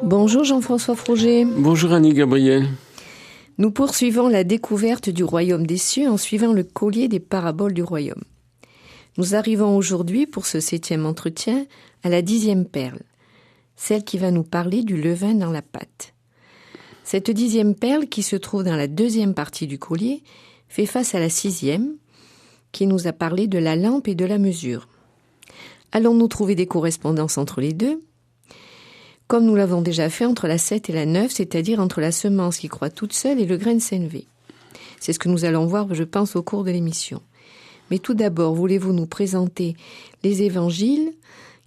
Bonjour Jean-François Froger. Bonjour Annie Gabriel. Nous poursuivons la découverte du royaume des cieux en suivant le collier des paraboles du royaume. Nous arrivons aujourd'hui, pour ce 7e entretien, à la 10e perle, celle qui va nous parler du levain dans la pâte. Cette 10e perle, qui se trouve dans la 2e partie du collier, fait face à la 6e, qui nous a parlé de la lampe et de la mesure. Allons-nous trouver des correspondances entre les deux ? Comme nous l'avons déjà fait entre la 7 et la 9, c'est-à-dire entre la semence qui croît toute seule et le grain de sénévé. C'est ce que nous allons voir, je pense, au cours de l'émission. Mais tout d'abord, voulez-vous nous présenter les évangiles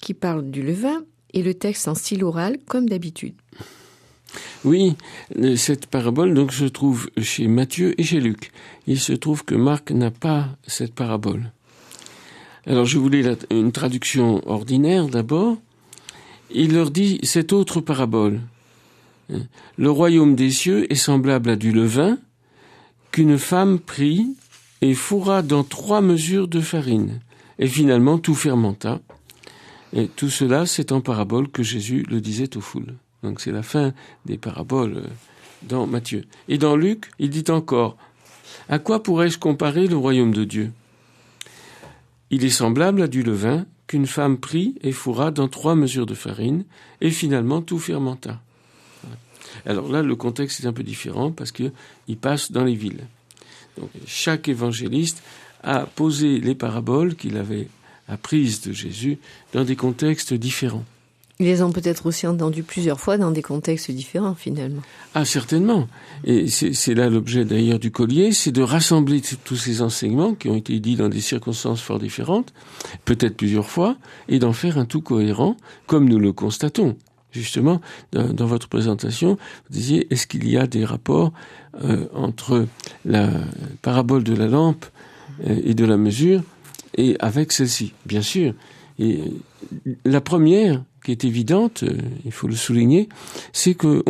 qui parlent du levain et le texte en style oral, comme d'habitude ? Oui, cette parabole donc se trouve chez Matthieu et chez Luc. Il se trouve que Marc n'a pas cette parabole. Alors je voulais une traduction ordinaire d'abord. Il leur dit cette autre parabole. Le royaume des cieux est semblable à du levain qu'une femme prit et fourra dans 3 mesures de farine. Et finalement tout fermenta. Et tout cela, c'est en parabole que Jésus le disait aux foules. Donc c'est la fin des paraboles dans Matthieu. Et dans Luc, il dit encore, « À quoi pourrais-je comparer le royaume de Dieu ? Il est semblable à du levain qu'une femme prit et fourra dans 3 mesures de farine, et finalement tout fermenta. » Alors là, le contexte est un peu différent parce qu'il passe dans les villes. Donc chaque évangéliste a posé les paraboles qu'il avait apprises de Jésus dans des contextes différents. Ils les ont peut-être aussi entendus plusieurs fois dans des contextes différents, finalement. Ah, certainement. Et c'est là l'objet d'ailleurs du collier, c'est de rassembler tous ces enseignements qui ont été dits dans des circonstances fort différentes, peut-être plusieurs fois, et d'en faire un tout cohérent, comme nous le constatons. Justement, dans votre présentation, vous disiez, est-ce qu'il y a des rapports entre la parabole de la lampe et de la mesure et avec celle-ci ? Bien sûr. Et la première, qui est évidente, il faut le souligner, c'est qu'on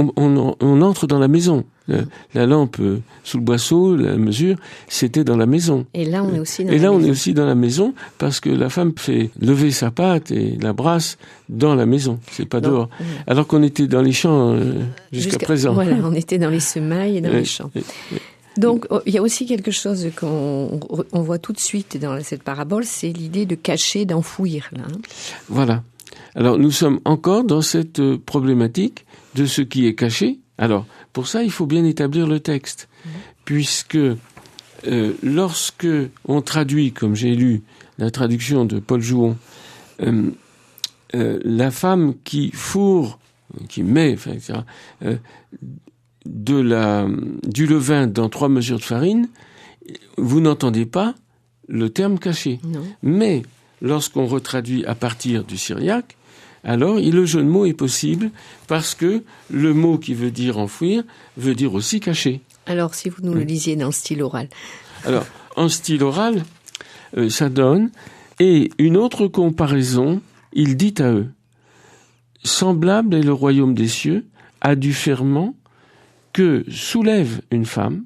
entre dans la maison. La lampe sous le boisseau, la mesure, c'était dans la maison. Et là, on est aussi dans la maison parce que la femme fait lever sa pâte et la brasse dans la maison. C'est pas dehors. Alors qu'on était dans les champs jusqu'à présent. Voilà, on était dans les semailles et dans les champs. Donc, il y a aussi quelque chose qu'on voit tout de suite dans cette parabole, c'est l'idée de cacher, d'enfouir. Là. Voilà. Alors, nous sommes encore dans cette problématique de ce qui est caché. Alors, pour ça, il faut bien établir le texte, puisque lorsque on traduit, comme j'ai lu la traduction de Paul Jouon, la femme qui fourre, qui met, enfin, etc., du levain dans 3 mesures de farine, vous n'entendez pas le terme caché. Non. Mais lorsqu'on retraduit à partir du syriaque, alors le jeu de mots est possible parce que le mot qui veut dire enfouir veut dire aussi cacher. Alors, si vous nous le lisiez dans le style oral. Alors, en style oral, ça donne, et une autre comparaison, il dit à eux, « Semblable est le royaume des cieux à du ferment que soulève une femme,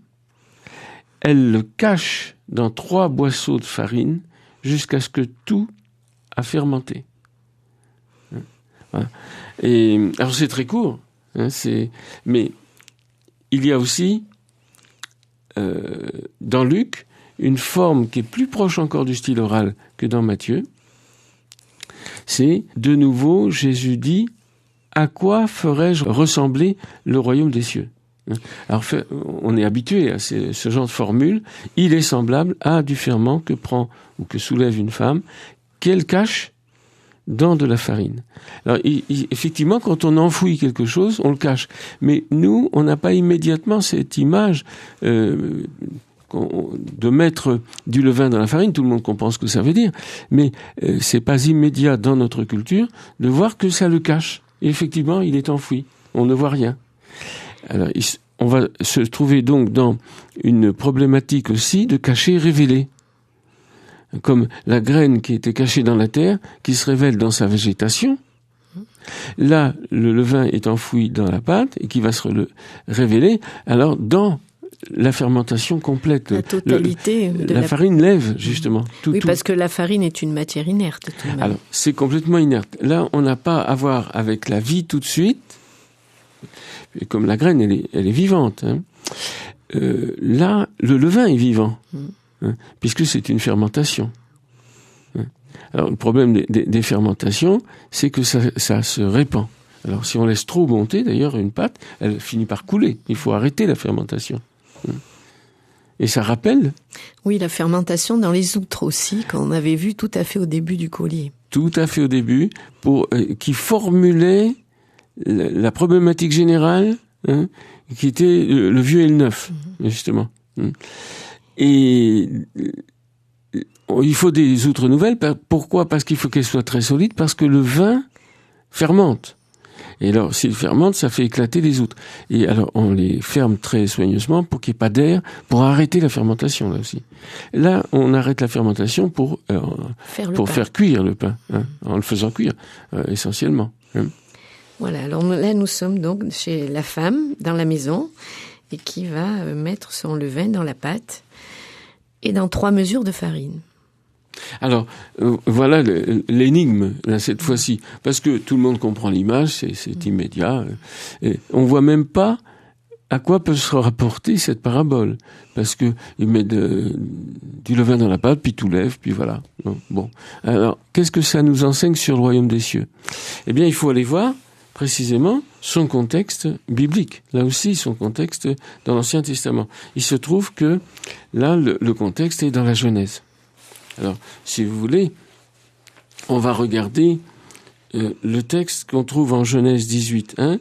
elle le cache dans 3 boisseaux de farine jusqu'à ce que tout a fermenté. » Et alors c'est très court, mais il y a aussi dans Luc une forme qui est plus proche encore du style oral que dans Matthieu. C'est de nouveau Jésus dit « À quoi ferais-je ressembler le royaume des cieux ?» Alors on est habitué à ce genre de formule. Il est semblable à du ferment que prend ou que soulève une femme qu'elle cache dans de la farine. Alors, effectivement, quand on enfouit quelque chose, on le cache. Mais nous, on n'a pas immédiatement cette image de mettre du levain dans la farine. Tout le monde comprend ce que ça veut dire. Mais c'est pas immédiat dans notre culture de voir que ça le cache. Et effectivement, il est enfoui. On ne voit rien. Alors, on va se trouver donc dans une problématique aussi de cacher et révéler. Comme la graine qui était cachée dans la terre, qui se révèle dans sa végétation. Là, le levain est enfoui dans la pâte et qui va se révéler alors dans la fermentation complète. La totalité de la farine lève, justement. Oui, parce que la farine est une matière inerte. Tout de même. Alors, c'est complètement inerte. Là, on n'a pas à voir avec la vie tout de suite, Et comme la graine, elle est vivante. Hein. Là, le levain est vivant, hein, puisque c'est une fermentation. Hein. Alors, le problème des fermentations, c'est que ça se répand. Alors, si on laisse trop monter, d'ailleurs, une pâte, elle finit par couler. Il faut arrêter la fermentation. Hein. Et ça rappelle... Oui, la fermentation dans les outres aussi, qu'on avait vu tout à fait au début du collier. Tout à fait au début, qui formulait la problématique générale, hein, qui était le vieux et le neuf, justement. Et il faut des outres nouvelles. Pourquoi ? Parce qu'il faut qu'elles soient très solides, parce que le vin fermente. Et alors, s'il fermente, ça fait éclater les outres. Et alors, on les ferme très soigneusement pour qu'il n'y ait pas d'air, pour arrêter la fermentation, là aussi. Là, on arrête la fermentation pour faire cuire le pain, hein, en le faisant cuire, essentiellement. Hein. Voilà, alors là, nous sommes donc chez la femme, dans la maison, et qui va mettre son levain dans la pâte, et dans 3 mesures de farine. Alors, voilà l'énigme, là, cette fois-ci. Parce que tout le monde comprend l'image, c'est immédiat. Et on voit même pas à quoi peut se rapporter cette parabole. Parce que il met du levain dans la pâte, puis tout lève, puis voilà. Bon. Alors, qu'est-ce que ça nous enseigne sur le royaume des cieux ? Eh bien, il faut aller voir, précisément, son contexte biblique. Là aussi, son contexte dans l'Ancien Testament. Il se trouve que, là, le contexte est dans la Genèse. Alors, si vous voulez, on va regarder le texte qu'on trouve en Genèse 18:1,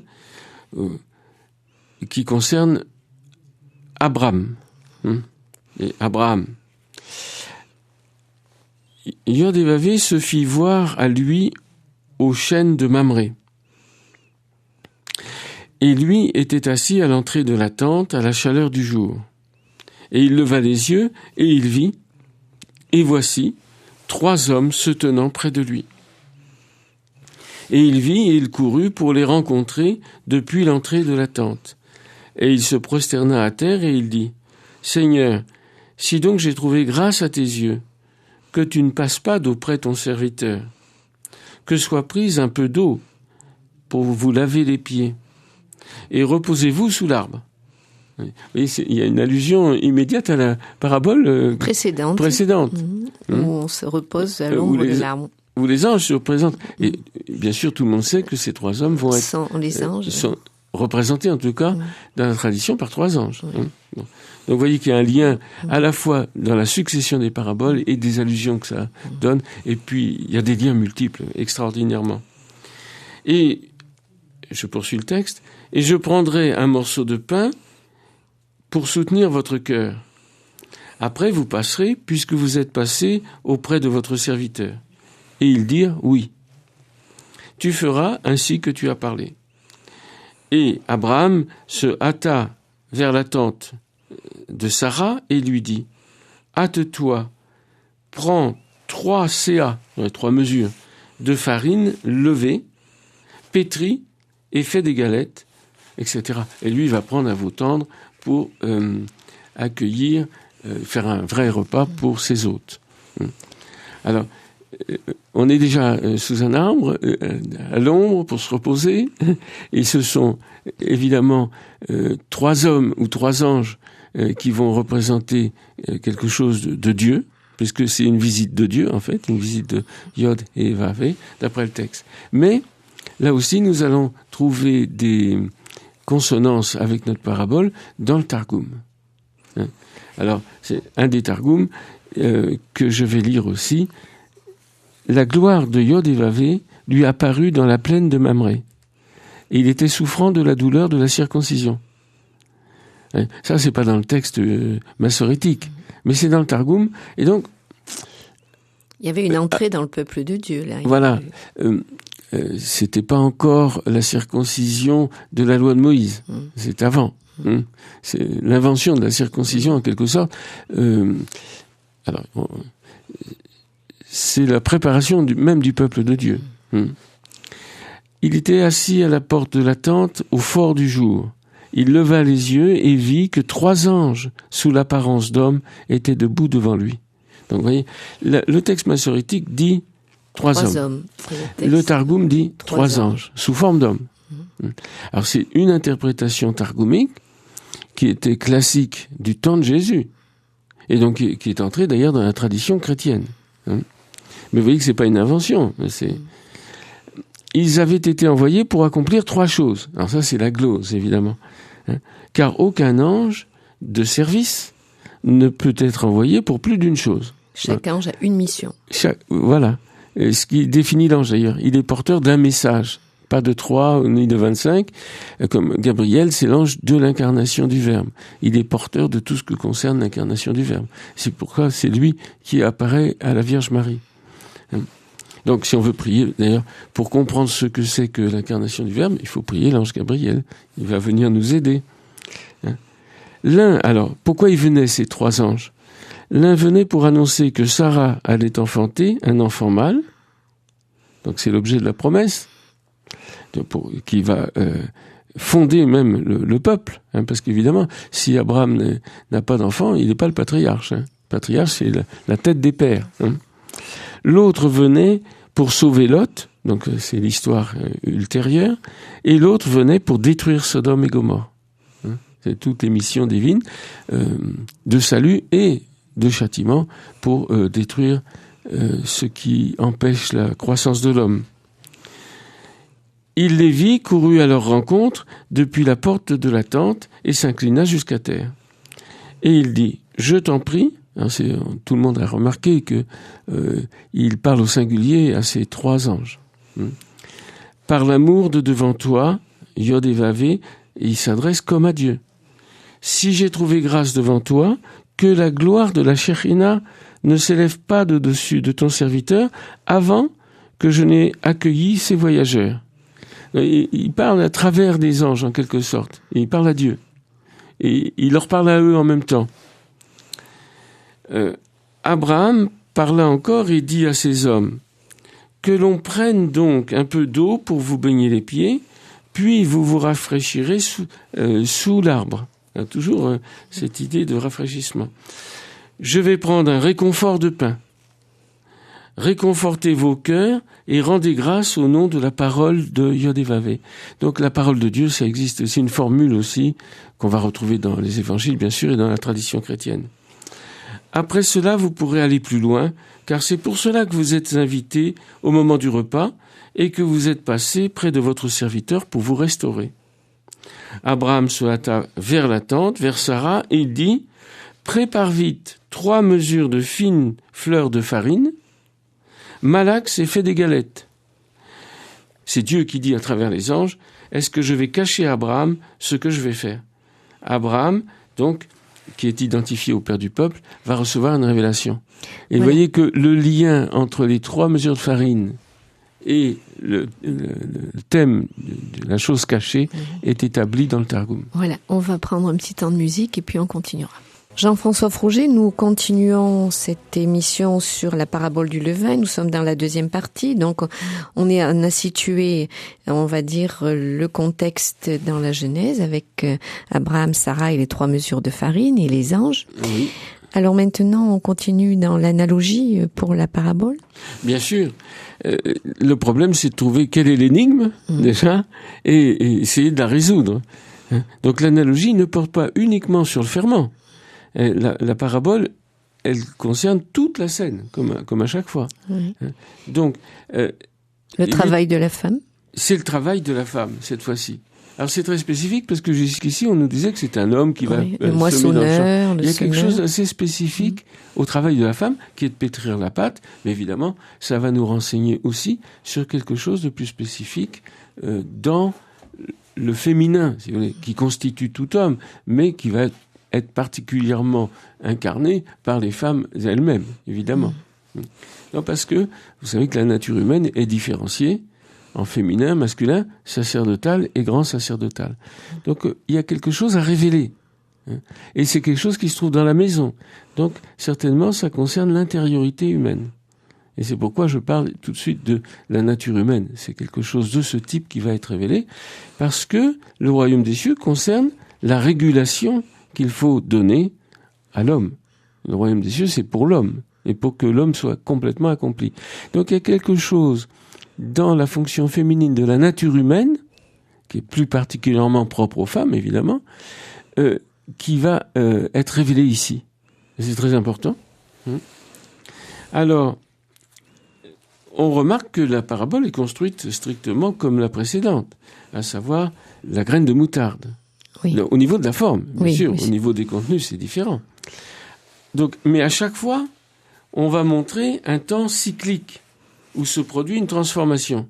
qui concerne Abraham. Et Abraham. Yod et Vavé se fit voir à lui au chêne de Mamré. Et lui était assis à l'entrée de la tente à la chaleur du jour. Et il leva les yeux et il vit, et voici 3 hommes se tenant près de lui. Et il vit et il courut pour les rencontrer depuis l'entrée de la tente. Et il se prosterna à terre et il dit, « Seigneur, si donc j'ai trouvé grâce à tes yeux, que tu ne passes pas d'auprès ton serviteur, que soit prise un peu d'eau pour vous laver les pieds, et reposez-vous sous l'arbre. » Vous voyez, il y a une allusion immédiate à la parabole précédente. Où on se repose à l'ombre de l'arbre. Où les anges se représentent. Et bien sûr, tout le monde sait que ces 3 hommes vont être... sont représentés, en tout cas, dans la tradition, par 3 anges. Bon. Donc, vous voyez qu'il y a un lien à la fois dans la succession des paraboles et des allusions que ça donne. Et puis, il y a des liens multiples, extraordinairement. Et, je poursuis le texte, « Et je prendrai un morceau de pain pour soutenir votre cœur. Après, vous passerez, puisque vous êtes passés auprès de votre serviteur. » Et ils dirent, « Oui. Tu feras ainsi que tu as parlé. » Et Abraham se hâta vers la tente de Sarah et lui dit, « Hâte-toi, prends 3 CA, 3 mesures, de farine levée, pétrie et fais des galettes, etc. » Et lui, il va prendre à veau tendre pour accueillir, faire un vrai repas pour ses hôtes. Alors, on est déjà sous un arbre, à l'ombre, pour se reposer, et ce sont évidemment 3 hommes ou 3 anges qui vont représenter quelque chose de Dieu, puisque c'est une visite de Dieu, en fait, une visite de Yod et Vavé, d'après le texte. Mais, là aussi, nous allons trouver des consonances avec notre parabole dans le Targum. Alors, c'est un des Targums que je vais lire aussi. La gloire de Yod et Vavé lui apparut dans la plaine de Mamré. Et il était souffrant de la douleur de la circoncision. Ça, c'est pas dans le texte massorétique, mais c'est dans le Targum. Et donc, il y avait une entrée dans le peuple de Dieu, là. Voilà. C'était pas encore la circoncision de la loi de Moïse. C'est avant. C'est l'invention de la circoncision, en quelque sorte. C'est la préparation même du peuple de Dieu. Il était assis à la porte de la tente au fort du jour. Il leva les yeux et vit que 3 anges, sous l'apparence d'hommes, étaient debout devant lui. Donc, vous voyez, le texte massorétique dit 3 hommes. Le Targum dit 3 anges, sous forme d'hommes. Alors c'est une interprétation targoumique qui était classique du temps de Jésus, et donc qui est entrée d'ailleurs dans la tradition chrétienne. Mais vous voyez que c'est pas une invention. Ils avaient été envoyés pour accomplir 3 choses. Alors ça, c'est la glose, évidemment. Car aucun ange de service ne peut être envoyé pour plus d'une chose. Chaque ange a une mission. Voilà. Et ce qui définit l'ange, d'ailleurs. Il est porteur d'un message. Pas de 3 ni de 25. Comme Gabriel, c'est l'ange de l'incarnation du Verbe. Il est porteur de tout ce que concerne l'incarnation du Verbe. C'est pourquoi c'est lui qui apparaît à la Vierge Marie. Donc, si on veut prier, d'ailleurs, pour comprendre ce que c'est que l'incarnation du Verbe, il faut prier l'ange Gabriel. Il va venir nous aider. L'un, alors, pourquoi ils venaient, ces 3 anges? L'un venait pour annoncer que Sarah allait enfanter un enfant mâle. Donc, c'est l'objet de la promesse, qui va fonder même le peuple. Parce qu'évidemment, si Abraham n'a pas d'enfant, il n'est pas le patriarche. Le patriarche, c'est la tête des pères. L'autre venait pour sauver Lot, donc c'est l'histoire ultérieure, et l'autre venait pour détruire Sodome et Gomorrhe. C'est toutes les missions divines de salut et de châtiment pour détruire ce qui empêche la croissance de l'homme. Il les vit, courut à leur rencontre depuis la porte de la tente et s'inclina jusqu'à terre. Et il dit, « Je t'en prie », tout le monde a remarqué que il parle au singulier à ces 3 anges. Par l'amour de devant toi, Yod et Vavé, il s'adresse comme à Dieu. Si j'ai trouvé grâce devant toi, que la gloire de la Shekhinah ne s'élève pas de dessus de ton serviteur avant que je n'ai accueilli ces voyageurs. Il parle à travers des anges en quelque sorte. Et il parle à Dieu. Et il leur parle à eux en même temps. Abraham parla encore et dit à ses hommes, « Que l'on prenne donc un peu d'eau pour vous baigner les pieds, puis vous vous rafraîchirez sous l'arbre. » Toujours cette idée de rafraîchissement. « Je vais prendre un réconfort de pain. Réconfortez vos cœurs et rendez grâce au nom de la parole de Yod et Vavé. » Donc la parole de Dieu, ça existe. C'est une formule aussi qu'on va retrouver dans les évangiles, bien sûr, et dans la tradition chrétienne. Après cela, vous pourrez aller plus loin, car c'est pour cela que vous êtes invités au moment du repas et que vous êtes passés près de votre serviteur pour vous restaurer. Abraham se hâta vers la tente, vers Sarah, et il dit, « Prépare vite 3 mesures de fines fleurs de farine, malaxe et fais des galettes. » C'est Dieu qui dit à travers les anges, « Est-ce que je vais cacher à Abraham ce que je vais faire ?» Abraham, donc, qui est identifié au Père du peuple, va recevoir une révélation. Et Vous voyez que le lien entre les 3 mesures de farine et le thème de la chose cachée est établi dans le Targum. Voilà, on va prendre un petit temps de musique et puis on continuera. Jean-François Frouget, nous continuons cette émission sur la parabole du levain. Nous sommes dans la 2e partie, donc on a situé, on va dire, le contexte dans la Genèse avec Abraham, Sarah et les 3 mesures de farine et les anges. Oui. Alors maintenant, on continue dans l'analogie pour la parabole. Bien sûr. Le problème, c'est de trouver quelle est l'énigme, déjà, et essayer de la résoudre. Donc l'analogie ne porte pas uniquement sur le ferment. La parabole, elle concerne toute la scène, comme à chaque fois. Oui. Donc, le travail de la femme. C'est le travail de la femme, cette fois-ci. Alors c'est très spécifique parce que jusqu'ici, on nous disait que c'est un homme qui va le moissonneur, Il y a quelque chose d'assez spécifique au travail de la femme, qui est de pétrir la pâte, mais évidemment, ça va nous renseigner aussi sur quelque chose de plus spécifique dans le féminin, si vous voulez, qui constitue tout homme, mais qui va être particulièrement incarné par les femmes elles-mêmes, évidemment. Non, parce que vous savez que la nature humaine est différenciée en féminin, masculin, sacerdotal et grand sacerdotal. Donc il y a quelque chose à révéler. Et c'est quelque chose qui se trouve dans la maison. Donc certainement ça concerne l'intériorité humaine. Et c'est pourquoi je parle tout de suite de la nature humaine. C'est quelque chose de ce type qui va être révélé, parce que le royaume des cieux concerne la régulation qu'il faut donner à l'homme. Le royaume des cieux, c'est pour l'homme, et pour que l'homme soit complètement accompli. Donc il y a quelque chose dans la fonction féminine de la nature humaine qui est plus particulièrement propre aux femmes, évidemment, qui va être révélé ici. C'est très important. Alors, on remarque que la parabole est construite strictement comme la précédente, à savoir la graine de moutarde. Oui. Au niveau de la forme, bien sûr, oui. Au niveau des contenus, c'est différent. Donc, mais à chaque fois, on va montrer un temps cyclique où se produit une transformation.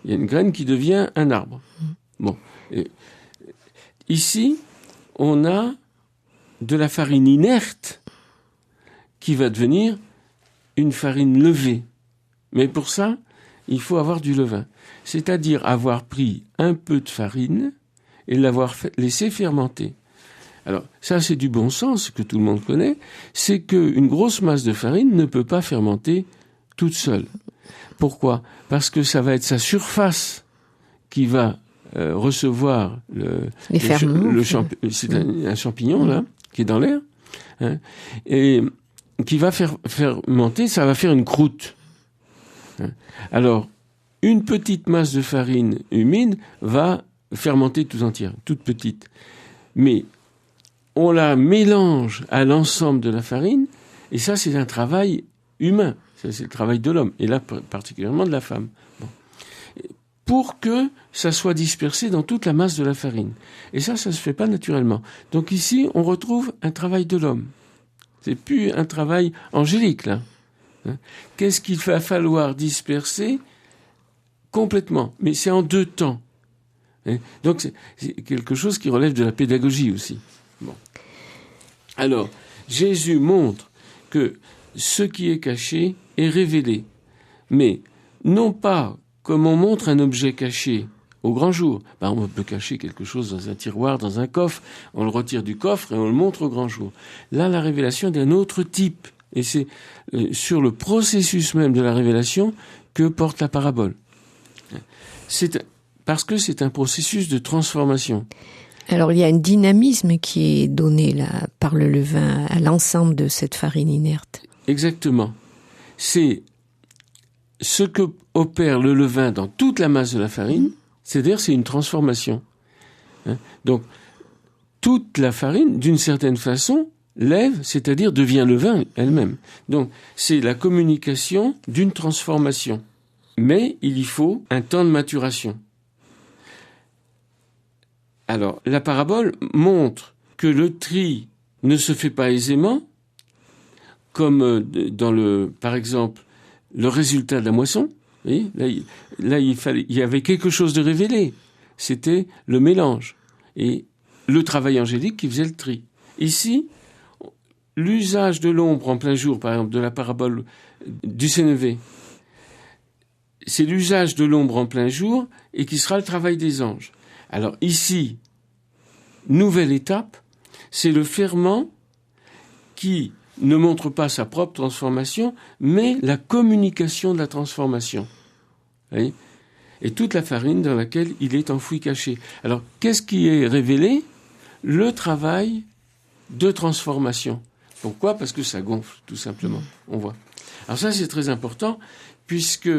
Il y a une graine qui devient un arbre. Bon. Et ici, on a de la farine inerte qui va devenir une farine levée. Mais pour ça, il faut avoir du levain. C'est-à-dire avoir pris un peu de farine et l'avoir laissé fermenter. Alors, ça, c'est du bon sens que tout le monde connaît. C'est qu'une grosse masse de farine ne peut pas fermenter toute seule. Pourquoi ? Parce que ça va être sa surface qui va recevoir les ferments. C'est un champignon, là, qui est dans l'air, hein, et qui va faire fermenter, ça va faire une croûte. Hein. Alors, une petite masse de farine humide va fermenter tout entière, toute petite. Mais on la mélange à l'ensemble de la farine, et ça, c'est un travail humain. Ça, c'est le travail de l'homme, et là, particulièrement de la femme. Bon. Pour que ça soit dispersé dans toute la masse de la farine. Et ça se fait pas naturellement. Donc ici, on retrouve un travail de l'homme. C'est plus un travail angélique, là. Hein? Qu'est-ce qu'il va falloir disperser complètement? Mais c'est en 2 temps. Hein? Donc c'est quelque chose qui relève de la pédagogie aussi. Bon. Alors, Jésus montre que ce qui est caché est révélé. Mais non pas comme on montre un objet caché au grand jour. Par exemple, on peut cacher quelque chose dans un tiroir, dans un coffre, on le retire du coffre et on le montre au grand jour. Là, la révélation est d'un autre type. Et c'est sur le processus même de la révélation que porte la parabole. C'est parce que c'est un processus de transformation. Alors, il y a un dynamisme qui est donné là par le levain à l'ensemble de cette farine inerte. Exactement. C'est ce que opère le levain dans toute la masse de la farine, c'est-à-dire c'est une transformation. Hein? Donc, toute la farine, d'une certaine façon, lève, c'est-à-dire devient levain elle-même. Donc, c'est la communication d'une transformation. Mais il y faut un temps de maturation. Alors, la parabole montre que le tri ne se fait pas aisément, comme par exemple, le résultat de la moisson. Là, il y avait quelque chose de révélé. C'était le mélange. Et le travail angélique qui faisait le tri. Ici, l'usage de l'ombre en plein jour, par exemple, de la parabole du Sénévé, c'est l'usage de l'ombre en plein jour et qui sera le travail des anges. Alors ici, nouvelle étape, c'est le ferment qui ne montre pas sa propre transformation, mais la communication de la transformation. Vous voyez ? Et toute la farine dans laquelle il est enfoui caché. Alors, qu'est-ce qui est révélé ? Le travail de transformation. Pourquoi ? Parce que ça gonfle, tout simplement. On voit. Alors ça, c'est très important, puisque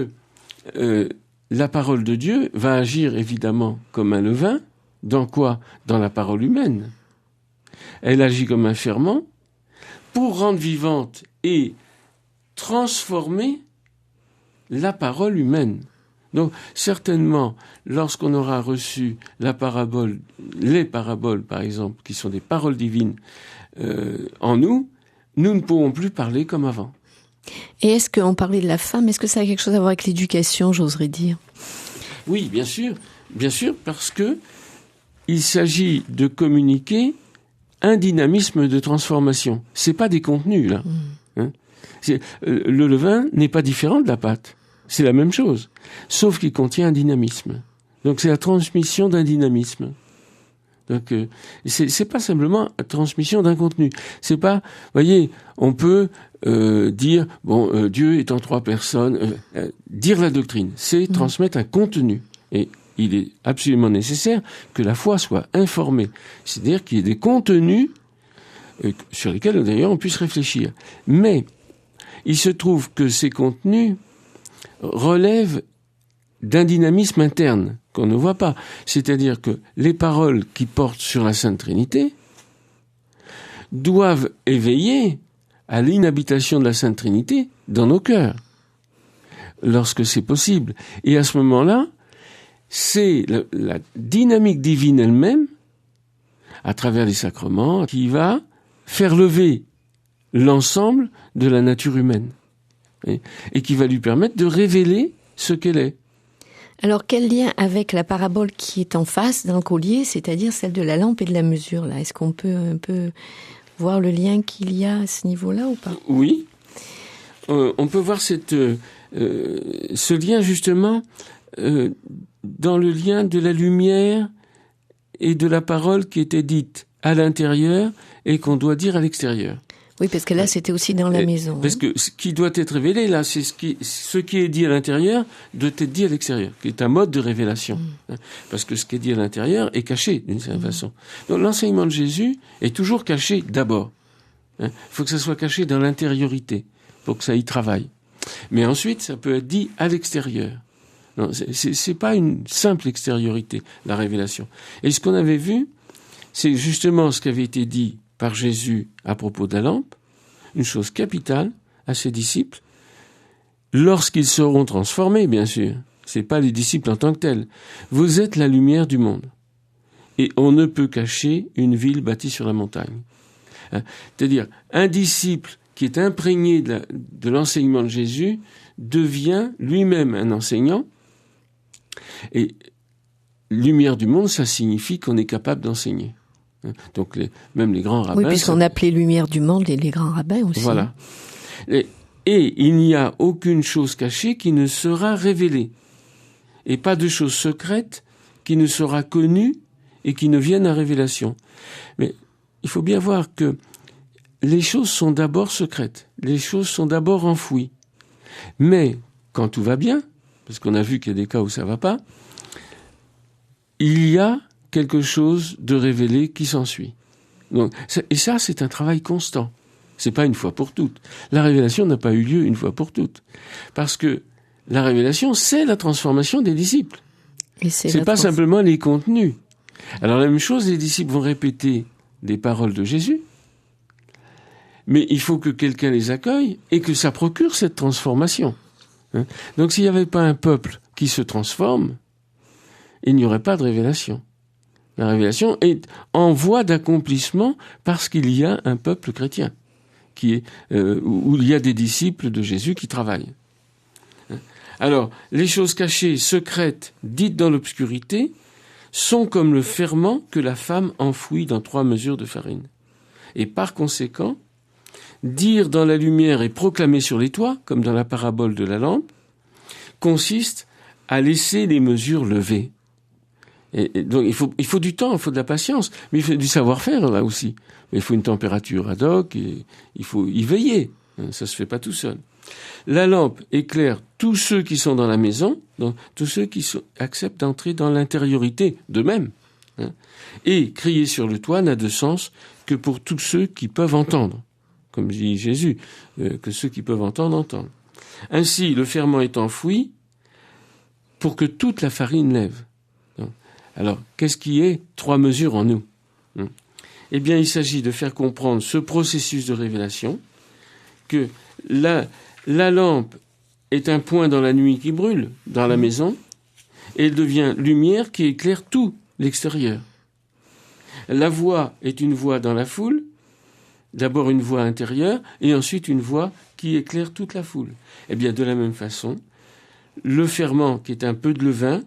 la parole de Dieu va agir évidemment comme un levain. Dans quoi ? Dans la parole humaine. Elle agit comme un ferment pour rendre vivante et transformer la parole humaine. Donc, certainement, lorsqu'on aura reçu la parabole, les paraboles, par exemple, qui sont des paroles divines en nous, nous ne pourrons plus parler comme avant. Et est-ce qu'on parlait de la femme, est-ce que ça a quelque chose à voir avec l'éducation, j'oserais dire ? Oui, bien sûr, parce que il s'agit de communiquer un dynamisme de transformation. C'est pas des contenus, là. Hein ? Le levain n'est pas différent de la pâte. C'est la même chose. Sauf qu'il contient un dynamisme. Donc, c'est la transmission d'un dynamisme. Donc, c'est pas simplement la transmission d'un contenu. C'est pas, voyez, on peut dire, Dieu est en 3 personnes. Dire la doctrine, c'est transmettre un contenu. Et il est absolument nécessaire que la foi soit informée. C'est-à-dire qu'il y ait des contenus sur lesquels, d'ailleurs, on puisse réfléchir. Mais il se trouve que ces contenus relèvent d'un dynamisme interne qu'on ne voit pas. C'est-à-dire que les paroles qui portent sur la Sainte Trinité doivent éveiller à l'inhabitation de la Sainte Trinité dans nos cœurs, lorsque c'est possible. Et à ce moment-là, c'est la dynamique divine elle-même, à travers les sacrements, qui va faire lever l'ensemble de la nature humaine et qui va lui permettre de révéler ce qu'elle est. Alors, quel lien avec la parabole qui est en face dans le collier, c'est-à-dire celle de la lampe et de la mesure, là? Est-ce qu'on peut un peu voir le lien qu'il y a à ce niveau-là ou pas? Oui. On peut voir ce lien, justement, dans le lien de la lumière et de la parole qui était dite à l'intérieur et qu'on doit dire à l'extérieur. Oui, parce que là, c'était aussi dans la maison. Parce que ce qui doit être révélé, là, c'est ce qui est dit à l'intérieur doit être dit à l'extérieur, qui est un mode de révélation. Parce que ce qui est dit à l'intérieur est caché, d'une certaine façon. Donc, l'enseignement de Jésus est toujours caché d'abord. Il faut que ça soit caché dans l'intériorité, pour que ça y travaille. Mais ensuite, ça peut être dit à l'extérieur. Non, c'est pas une simple extériorité, la révélation. Et ce qu'on avait vu, c'est justement ce qui avait été dit par Jésus à propos de la lampe, une chose capitale à ses disciples, lorsqu'ils seront transformés, bien sûr. C'est pas les disciples en tant que tels. Vous êtes la lumière du monde. Et on ne peut cacher une ville bâtie sur la montagne. C'est-à-dire, un disciple qui est imprégné de l'enseignement de Jésus devient lui-même un enseignant. Et lumière du monde, ça signifie qu'on est capable d'enseigner. Donc même les grands rabbins... Oui, puisqu'on appelait lumière du monde et les grands rabbins aussi. Voilà. Et il n'y a aucune chose cachée qui ne sera révélée. Et pas de chose secrète qui ne sera connue et qui ne vienne à révélation. Mais il faut bien voir que les choses sont d'abord secrètes. Les choses sont d'abord enfouies. Mais quand tout va bien, parce qu'on a vu qu'il y a des cas où ça va pas, il y a quelque chose de révélé qui s'ensuit. Donc, et ça, c'est un travail constant. C'est pas une fois pour toutes. La révélation n'a pas eu lieu une fois pour toutes. Parce que la révélation, c'est la transformation des disciples. Et c'est pas simplement les contenus. Alors, la même chose, les disciples vont répéter des paroles de Jésus, mais il faut que quelqu'un les accueille et que ça procure cette transformation. Donc, s'il n'y avait pas un peuple qui se transforme, il n'y aurait pas de révélation. La révélation est en voie d'accomplissement parce qu'il y a un peuple chrétien qui est où il y a des disciples de Jésus qui travaillent. Alors, les choses cachées, secrètes, dites dans l'obscurité, sont comme le ferment que la femme enfouit dans 3 mesures de farine. Et par conséquent, dire dans la lumière et proclamer sur les toits, comme dans la parabole de la lampe, consiste à laisser les mesures levées. Et donc il faut du temps, il faut de la patience, mais il faut du savoir-faire là aussi. Il faut une température ad hoc, et il faut y veiller. Ça se fait pas tout seul. La lampe éclaire tous ceux qui sont dans la maison, donc tous ceux qui acceptent d'entrer dans l'intériorité d'eux-mêmes. Et crier sur le toit n'a de sens que pour tous ceux qui peuvent entendre. Comme dit Jésus, que ceux qui peuvent entendre, entendent. Ainsi, le ferment est enfoui pour que toute la farine lève. Alors, qu'est-ce qui est 3 mesures en nous? Eh bien, il s'agit de faire comprendre ce processus de révélation, que la lampe est un point dans la nuit qui brûle, dans la maison, et elle devient lumière qui éclaire tout l'extérieur. La voix est une voix dans la foule, d'abord une voix intérieure, et ensuite une voix qui éclaire toute la foule. Eh bien, de la même façon, le ferment, qui est un peu de levain,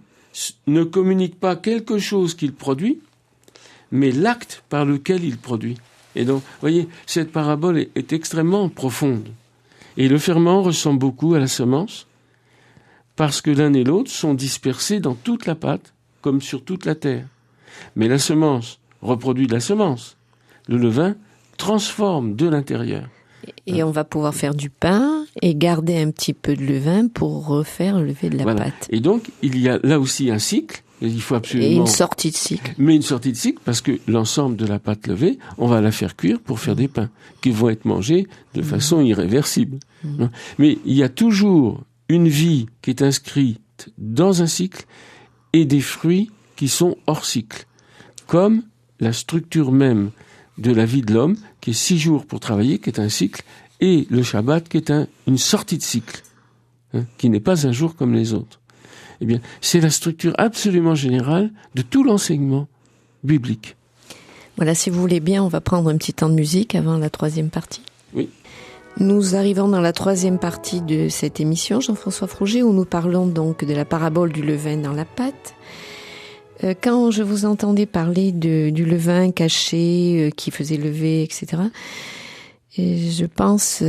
ne communique pas quelque chose qu'il produit, mais l'acte par lequel il produit. Et donc, vous voyez, cette parabole est extrêmement profonde. Et le ferment ressemble beaucoup à la semence, parce que l'un et l'autre sont dispersés dans toute la pâte, comme sur toute la terre. Mais la semence reproduit de la semence. Le levain transforme de l'intérieur. Et on va pouvoir faire du pain et garder un petit peu de levain pour refaire lever de la pâte. Et donc, il y a là aussi un cycle. Il faut absolument... Et une sortie de cycle. Mais une sortie de cycle, parce que l'ensemble de la pâte levée, on va la faire cuire pour faire des pains, qui vont être mangés de façon irréversible. Mais il y a toujours une vie qui est inscrite dans un cycle, et des fruits qui sont hors cycle, comme la structure même de la vie de l'homme, qui est 6 jours pour travailler, qui est un cycle, et le Shabbat, qui est une sortie de cycle, qui n'est pas un jour comme les autres. Eh bien, c'est la structure absolument générale de tout l'enseignement biblique. Voilà, si vous voulez bien, on va prendre un petit temps de musique avant la 3e partie. Oui. Nous arrivons dans la 3e partie de cette émission, Jean-François Froger, où nous parlons donc de la parabole du levain dans la pâte. Quand je vous entendais parler du levain caché qui faisait lever, etc., et je pense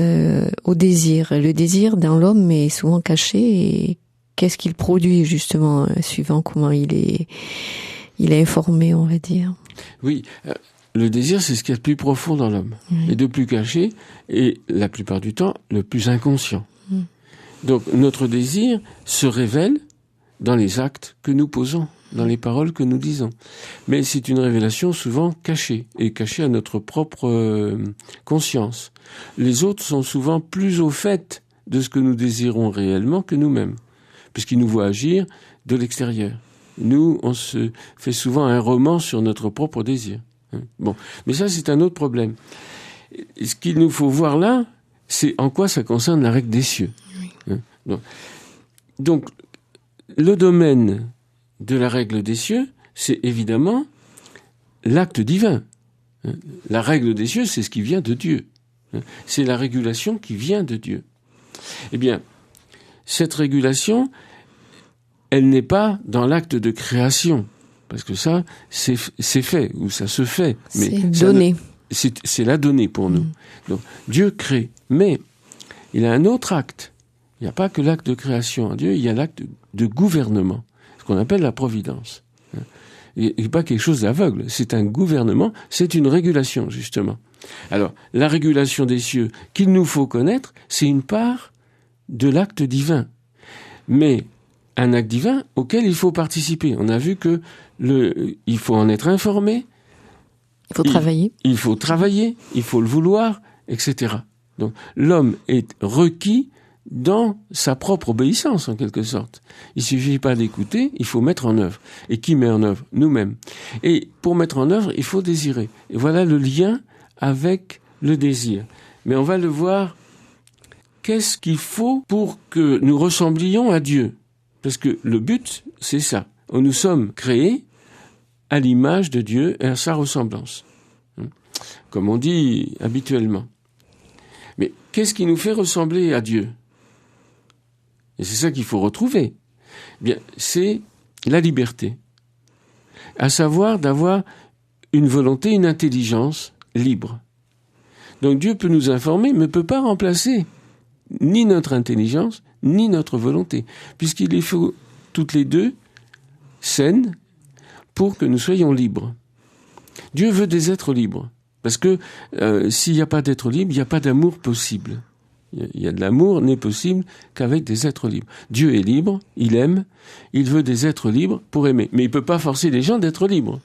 au désir. Le désir dans l'homme est souvent caché, et qu'est-ce qu'il produit justement, suivant comment il est informé, on va dire. Oui, le désir, c'est ce qu'il y a de plus profond dans l'homme, et de plus caché, et la plupart du temps, le plus inconscient. Donc notre désir se révèle dans les actes que nous posons, dans les paroles que nous disons. Mais c'est une révélation souvent cachée, et cachée à notre propre conscience. Les autres sont souvent plus au fait de ce que nous désirons réellement que nous-mêmes, puisqu'ils nous voient agir de l'extérieur. Nous, on se fait souvent un roman sur notre propre désir. Bon, mais ça, c'est un autre problème. Ce qu'il nous faut voir là, c'est en quoi ça concerne la règle des cieux. Donc, le domaine de la règle des cieux, c'est évidemment l'acte divin. La règle des cieux, c'est ce qui vient de Dieu. C'est la régulation qui vient de Dieu. Eh bien, cette régulation, elle n'est pas dans l'acte de création, parce que ça, c'est fait, ou ça se fait. Mais c'est donné. C'est la donnée pour nous. Donc, Dieu crée, mais il a un autre acte. Il n'y a pas que l'acte de création en Dieu, il y a l'acte de gouvernement, ce qu'on appelle la providence. Il n'est pas quelque chose d'aveugle, c'est un gouvernement, c'est une régulation, justement. Alors, la régulation des cieux qu'il nous faut connaître, c'est une part de l'acte divin. Mais un acte divin auquel il faut participer. On a vu que il faut en être informé. Il faut travailler. Il faut travailler, il faut le vouloir, etc. Donc, l'homme est requis dans sa propre obéissance, en quelque sorte. Il suffit pas d'écouter, il faut mettre en œuvre. Et qui met en œuvre? Nous-mêmes. Et pour mettre en œuvre, il faut désirer. Et voilà le lien avec le désir. Mais on va le voir. Qu'est-ce qu'il faut pour que nous ressemblions à Dieu? Parce que le but, c'est ça. Nous sommes créés à l'image de Dieu et à sa ressemblance. Comme on dit habituellement. Mais qu'est-ce qui nous fait ressembler à Dieu? Et c'est ça qu'il faut retrouver. Eh bien, c'est la liberté. À savoir d'avoir une volonté, une intelligence libre. Donc Dieu peut nous informer, mais ne peut pas remplacer ni notre intelligence, ni notre volonté, puisqu'il les faut toutes les deux saines pour que nous soyons libres. Dieu veut des êtres libres, parce que s'il n'y a pas d'être libre, il n'y a pas d'amour possible. Il y a de l'amour n'est possible qu'avec des êtres libres. Dieu est libre, il aime, il veut des êtres libres pour aimer. Mais il ne peut pas forcer les gens d'être libres.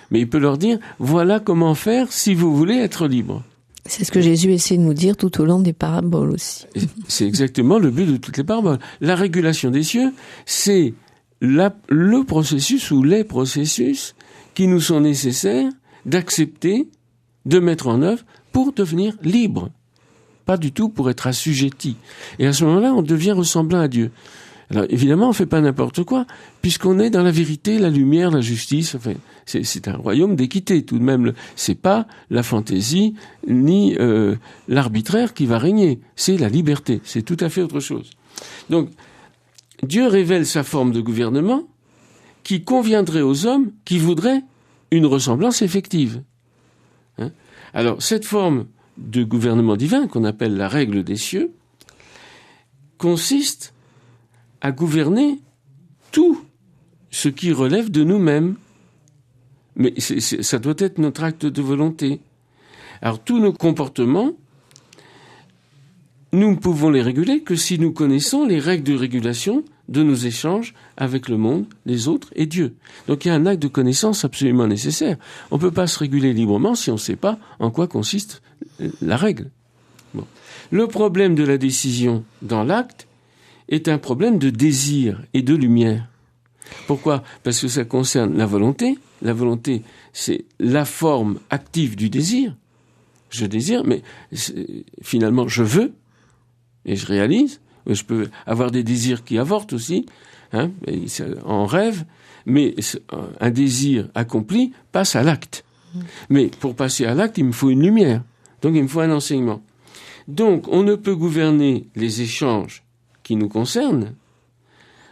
Mais il peut leur dire, voilà comment faire si vous voulez être libre. C'est ce que Jésus essaie de nous dire tout au long des paraboles aussi. C'est exactement le but de toutes les paraboles. La régulation des cieux, c'est le processus ou les processus qui nous sont nécessaires d'accepter, de mettre en œuvre pour devenir libres. Pas du tout pour être assujetti. Et à ce moment-là, on devient ressemblant à Dieu. Alors évidemment, on ne fait pas n'importe quoi, puisqu'on est dans la vérité, la lumière, la justice. Enfin, c'est un royaume d'équité tout de même. C'est pas la fantaisie ni l'arbitraire qui va régner. C'est la liberté. C'est tout à fait autre chose. Donc, Dieu révèle sa forme de gouvernement qui conviendrait aux hommes qui voudraient une ressemblance effective. Alors, cette forme de gouvernement divin, qu'on appelle la règle des cieux, consiste à gouverner tout ce qui relève de nous-mêmes. Mais ça doit être notre acte de volonté. Alors, tous nos comportements, nous ne pouvons les réguler que si nous connaissons les règles de régulation de nos échanges avec le monde, les autres et Dieu. Donc il y a un acte de connaissance absolument nécessaire. On ne peut pas se réguler librement si on ne sait pas en quoi consiste la règle. Bon. Le problème de la décision dans l'acte est un problème de désir et de lumière. Pourquoi ? Parce que ça concerne la volonté. La volonté, c'est la forme active du désir. Je désire, mais finalement, je veux et je réalise. Je peux avoir des désirs qui avortent aussi, hein, en rêve, mais un désir accompli passe à l'acte. Mais pour passer à l'acte, il me faut une lumière. Donc, il me faut un enseignement. Donc, on ne peut gouverner les échanges qui nous concernent,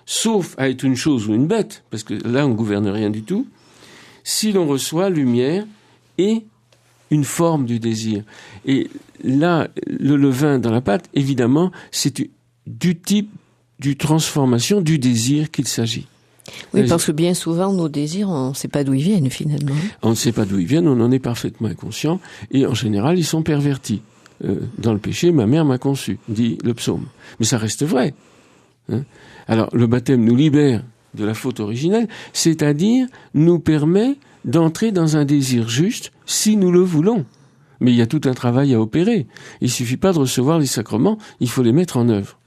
sauf à être une chose ou une bête, parce que là, on ne gouverne rien du tout, si l'on reçoit lumière et une forme du désir. Et là, le levain dans la pâte, évidemment, c'est du type du transformation du désir qu'il s'agit. Oui, parce que bien souvent, nos désirs, on ne sait pas d'où ils viennent, finalement. On ne sait pas d'où ils viennent, on en est parfaitement inconscient, et en général, ils sont pervertis. Dans le péché, ma mère m'a conçu, dit le psaume. Mais ça reste vrai. Hein ? Alors, le baptême nous libère de la faute originelle, c'est-à-dire nous permet d'entrer dans un désir juste si nous le voulons. Mais il y a tout un travail à opérer. Il ne suffit pas de recevoir les sacrements, il faut les mettre en œuvre.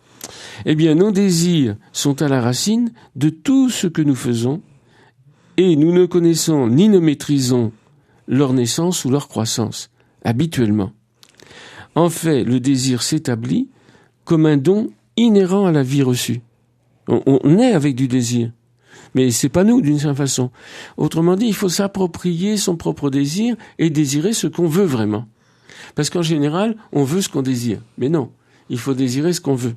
Eh bien, nos désirs sont à la racine de tout ce que nous faisons et nous ne connaissons ni ne maîtrisons leur naissance ou leur croissance, habituellement. En fait, le désir s'établit comme un don inhérent à la vie reçue. On naît avec du désir, mais c'est pas nous d'une certaine façon. Autrement dit, il faut s'approprier son propre désir et désirer ce qu'on veut vraiment. Parce qu'en général, on veut ce qu'on désire. Mais non, il faut désirer ce qu'on veut.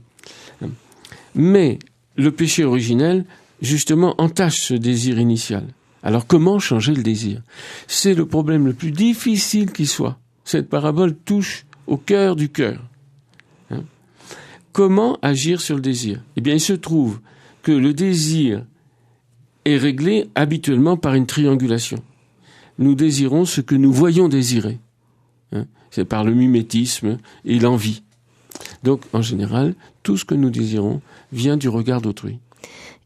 Mais le péché originel, justement, entache ce désir initial. Alors comment changer le désir ? C'est le problème le plus difficile qui soit. Cette parabole touche au cœur du cœur. Comment agir sur le désir ? Eh bien, il se trouve que le désir est réglé habituellement par une triangulation. Nous désirons ce que nous voyons désirer. C'est par le mimétisme et l'envie. Donc, en général, tout ce que nous désirons vient du regard d'autrui.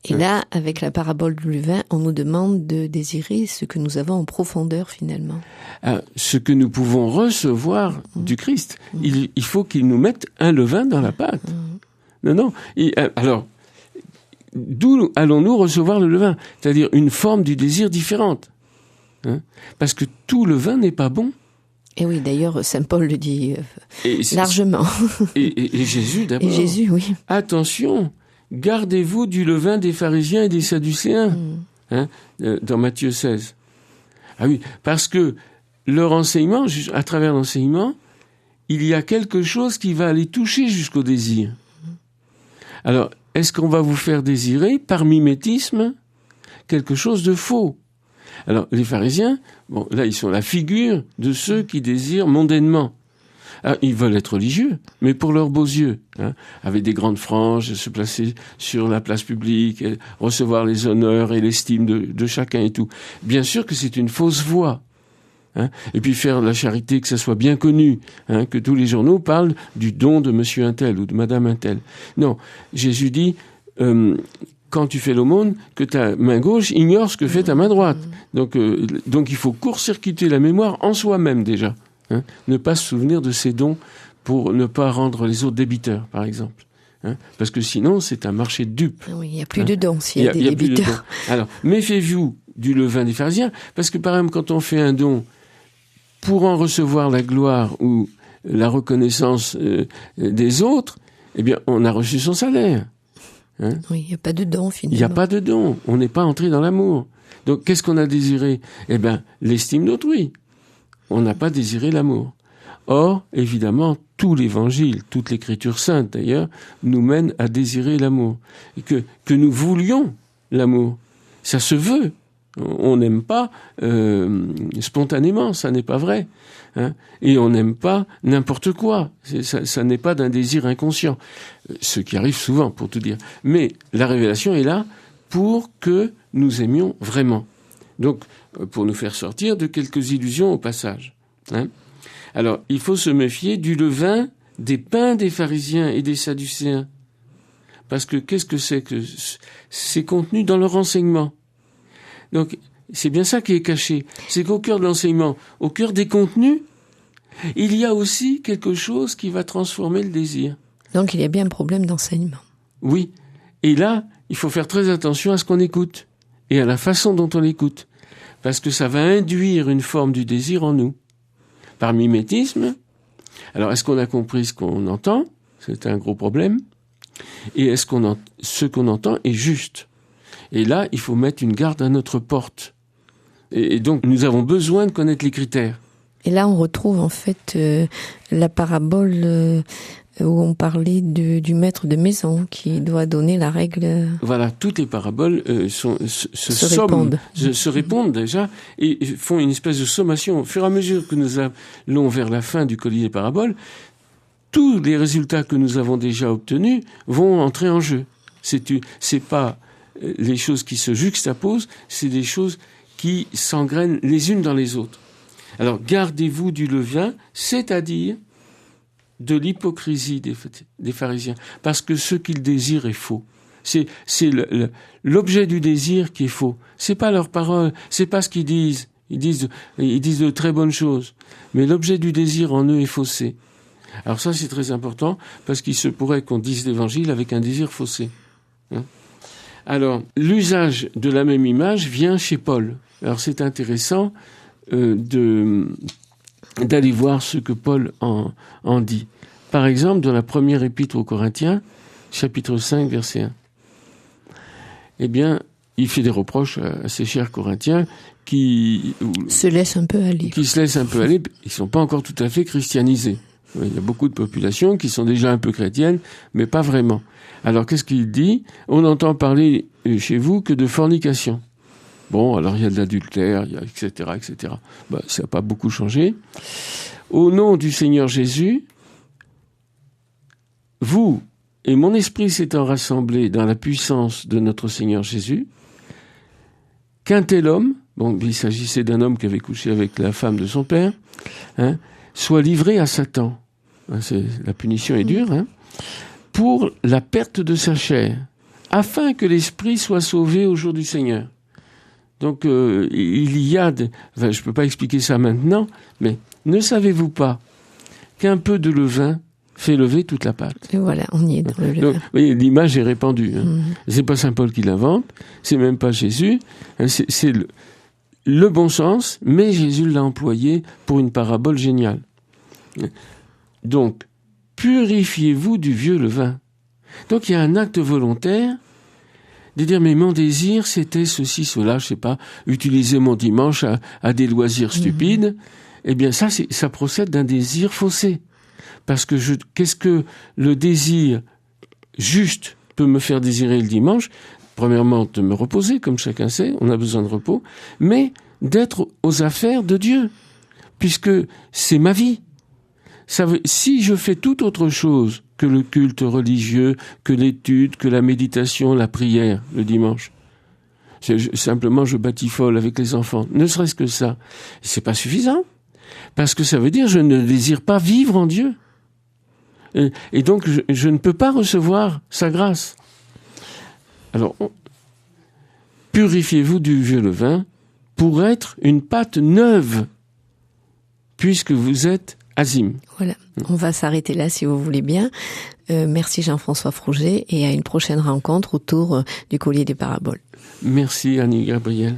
Et là, avec la parabole du levain, on nous demande de désirer ce que nous avons en profondeur, finalement. Ce que nous pouvons recevoir du Christ. Il faut qu'il nous mette un levain dans la pâte. Non. Alors, d'où allons-nous recevoir le levain ? C'est-à-dire une forme du désir différente. Parce que tout levain n'est pas bon. Et oui, d'ailleurs, saint Paul le dit largement. Et Jésus, d'abord. Et Jésus, oui. Attention, gardez-vous du levain des pharisiens et des sadducéens, dans Matthieu 16. Ah oui, parce que leur enseignement, à travers l'enseignement, il y a quelque chose qui va aller toucher jusqu'au désir. Alors, est-ce qu'on va vous faire désirer, par mimétisme, quelque chose de faux ? Alors, les pharisiens, bon, là, ils sont la figure de ceux qui désirent mondainement. Alors, ils veulent être religieux, mais pour leurs beaux yeux, avec des grandes franges, se placer sur la place publique, recevoir les honneurs et l'estime de chacun et tout. Bien sûr que c'est une fausse voie. Et puis faire la charité, que ça soit bien connu, que tous les journaux parlent du don de monsieur un tel ou de madame un tel. Non, Jésus dit... quand tu fais l'aumône, que ta main gauche ignore ce que fait ta main droite. Donc il faut court-circuiter la mémoire en soi-même déjà. Ne pas se souvenir de ses dons pour ne pas rendre les autres débiteurs, par exemple. Parce que sinon, c'est un marché de dupes. Oui, il n'y a plus de dons s'il y a des débiteurs. Alors, méfiez-vous du levain des pharisiens, parce que par exemple, quand on fait un don pour en recevoir la gloire ou la reconnaissance des autres, eh bien, on a reçu son salaire. Oui, il n'y a pas de don, finalement. Il n'y a pas de don. On n'est pas entré dans l'amour. Donc, qu'est-ce qu'on a désiré ? Eh bien, l'estime d'autrui. On n'a pas désiré l'amour. Or, évidemment, tout l'Évangile, toute l'Écriture sainte, d'ailleurs, nous mène à désirer l'amour. Et que nous voulions l'amour. Ça se veut. On n'aime pas spontanément, ça n'est pas vrai. Et on n'aime pas n'importe quoi. Ça n'est pas d'un désir inconscient. Ce qui arrive souvent, pour tout dire. Mais la révélation est là pour que nous aimions vraiment. Donc, pour nous faire sortir de quelques illusions au passage. Alors, il faut se méfier du levain des pains des pharisiens et des sadducéens. Parce que qu'est-ce que c'est que c'est contenu dans leur enseignement. Donc, c'est bien ça qui est caché. C'est qu'au cœur de l'enseignement, au cœur des contenus, il y a aussi quelque chose qui va transformer le désir. Donc, il y a bien un problème d'enseignement. Oui. Et là, il faut faire très attention à ce qu'on écoute. et à la façon dont on l'écoute. Parce que ça va induire une forme du désir en nous. Par mimétisme, alors est-ce qu'on a compris ce qu'on entend? C'est un gros problème. Et est-ce ce qu'on entend est juste? Et là, il faut mettre une garde à notre porte. Et donc, nous avons besoin de connaître les critères. Et là, on retrouve en fait la parabole où on parlait du maître de maison qui doit donner la règle. Voilà, toutes les paraboles se répondent déjà et font une espèce de sommation. Au fur et à mesure que nous allons vers la fin du collier des paraboles, tous les résultats que nous avons déjà obtenus vont entrer en jeu. C'est pas les choses qui se juxtaposent, c'est des choses qui s'engrènent les unes dans les autres. Alors, gardez-vous du levain, c'est-à-dire de l'hypocrisie des pharisiens, parce que ce qu'ils désirent est faux. C'est l'objet du désir qui est faux. C'est pas leurs paroles, c'est pas ce qu'ils disent. Ils disent de très bonnes choses, mais l'objet du désir en eux est faussé. Alors ça, c'est très important, parce qu'il se pourrait qu'on dise l'Évangile avec un désir faussé. Alors, l'usage de la même image vient chez Paul. Alors c'est intéressant d'aller voir ce que Paul en dit. Par exemple, dans la première épître aux Corinthiens, chapitre 5, verset 1. Eh bien, il fait des reproches à ces chers Corinthiens qui se laissent un peu aller. Ils ne sont pas encore tout à fait christianisés. Il y a beaucoup de populations qui sont déjà un peu chrétiennes, mais pas vraiment. Alors, qu'est-ce qu'il dit? On entend parler chez vous que de fornication. Bon, alors il y a de l'adultère, il y a etc., etc. Ça n'a pas beaucoup changé. Au nom du Seigneur Jésus, vous et mon esprit s'étant rassemblés dans la puissance de notre Seigneur Jésus, qu'un tel homme, il s'agissait d'un homme qui avait couché avec la femme de son père, soit livré à Satan. La punition est dure, pour la perte de sa chair, afin que l'esprit soit sauvé au jour du Seigneur. Donc, il y a... je ne peux pas expliquer ça maintenant, mais ne savez-vous pas qu'un peu de levain fait lever toute la pâte? Et voilà, on y est dans le levain. Donc, vous voyez, l'image est répandue. C'est pas saint Paul qui l'invente, c'est même pas Jésus, c'est le bon sens, mais Jésus l'a employé pour une parabole géniale. Donc, purifiez-vous du vieux levain. Donc, il y a un acte volontaire de dire, mais mon désir, c'était ceci, cela, je sais pas, utiliser mon dimanche à des loisirs stupides. Eh bien, ça procède d'un désir faussé. Parce que qu'est-ce que le désir juste peut me faire désirer le dimanche? Premièrement, de me reposer, comme chacun sait, on a besoin de repos, mais d'être aux affaires de Dieu, puisque c'est ma vie. Si je fais toute autre chose que le culte religieux, que l'étude, que la méditation, la prière, le dimanche, simplement je batifole avec les enfants, ne serait-ce que ça, c'est pas suffisant, parce que ça veut dire je ne désire pas vivre en Dieu. Et donc je ne peux pas recevoir sa grâce. Alors, purifiez-vous du vieux levain pour être une pâte neuve, puisque vous êtes azim. Voilà, on va s'arrêter là si vous voulez bien. Merci Jean-François Frouget et à une prochaine rencontre autour du collier des paraboles. Merci Annie Gabriel.